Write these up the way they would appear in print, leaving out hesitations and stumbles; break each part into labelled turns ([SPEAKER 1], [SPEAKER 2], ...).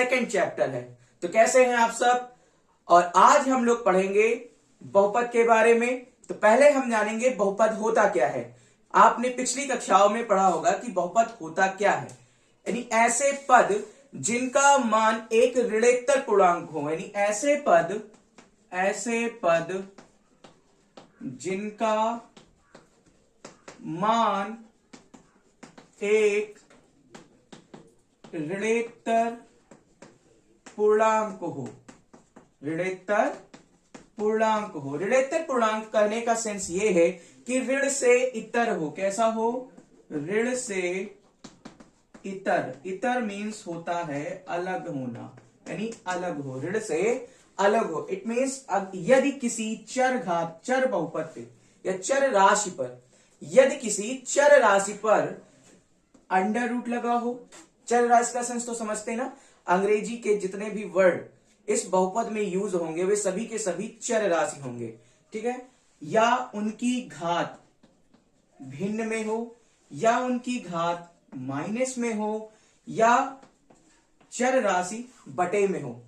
[SPEAKER 1] Second chapter है। तो कैसे हैं आप सब? और आज हम लोग पढ़ेंगे बहुपद के बारे में। तो पहले हम जानेंगे बहुपद होता क्या है। आपने पिछली कक्षाओं में पढ़ा होगा कि बहुपद होता क्या है, यानी ऐसे पद जिनका मान एक ऋणोत्तर पूर्णांक हो, यानी ऐसे पद जिनका मान एक ऋणोत्तर पूर्णांक हो। ऋणोत्तर पूर्णांक कहने का सेंस ये है कि ऋण से इतर हो। कैसा हो? ऋण से इतर मीन्स होता है अलग होना, यानी अलग हो, ऋण से अलग हो। इट मीन्स यदि किसी चर बहुपद पे या चर राशि पर, यदि किसी चर राशि पर अंडर रूट लगा हो। चर राशि का सेंस तो समझते हैं ना, अंग्रेजी के जितने भी वर्ड इस बहुपद में यूज होंगे वे सभी के सभी चर राशि होंगे, ठीक है। या उनकी घात भिन्न में हो, या उनकी घात माइनस में हो, या चर राशि बटे में हो।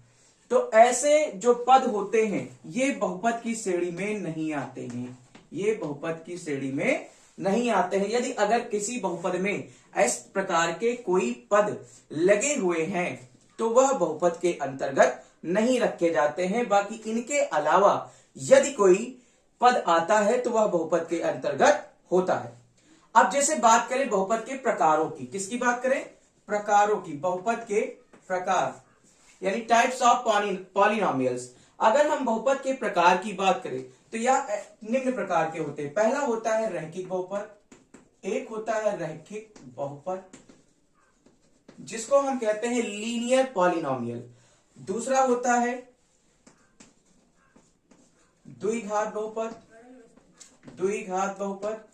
[SPEAKER 1] तो ऐसे जो पद होते हैं ये बहुपद की श्रेणी में नहीं आते हैं, ये बहुपद की श्रेणी में नहीं आते हैं। यदि अगर किसी बहुपद में इस प्रकार के कोई पद लगे हुए हैं तो वह बहुपद के अंतर्गत नहीं रखे जाते हैं। बाकी इनके अलावा यदि कोई पद आता है तो वह बहुपद के अंतर्गत होता है। अब जैसे बात करें बहुपद के प्रकारों की, किसकी बात करें? प्रकारों की, बहुपद के प्रकार यानी टाइप्स ऑफ पॉलिनोमियल्स। अगर हम बहुपद के प्रकार की बात करें तो यह निम्न प्रकार के होते हैं। पहला होता है रैखिक बहुपद, एक होता है रैखिक बहुपद जिसको हम कहते हैं लीनियर पॉलिनोमियल। दूसरा होता है द्विघात बहुपद।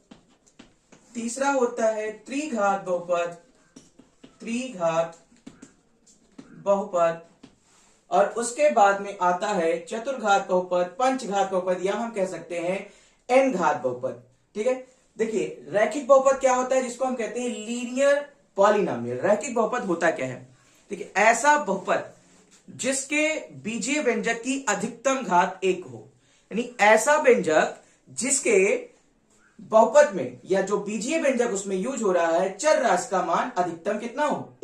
[SPEAKER 1] तीसरा होता है त्रिघात बहुपद। और उसके बाद में आता है चतुर्घात बहुपद, पंचघात बहुपद, या हम कह सकते हैं एन घात बहुपद, ठीक है। देखिए रैखिक बहुपद क्या होता है, जिसको हम कहते हैं लीनियर पॉलिनोमियल। रैखिक बहुपद होता क्या है? देखिए ऐसा बहुपद जिसके बीजीय व्यंजक की अधिकतम घात 1 हो, यानी ऐसा व्यंजक जिसके बहुपद में या जो बीजीय व्यंजक उसमें यूज हो रहा है चर राशि का मान अधिकतम कितना हो?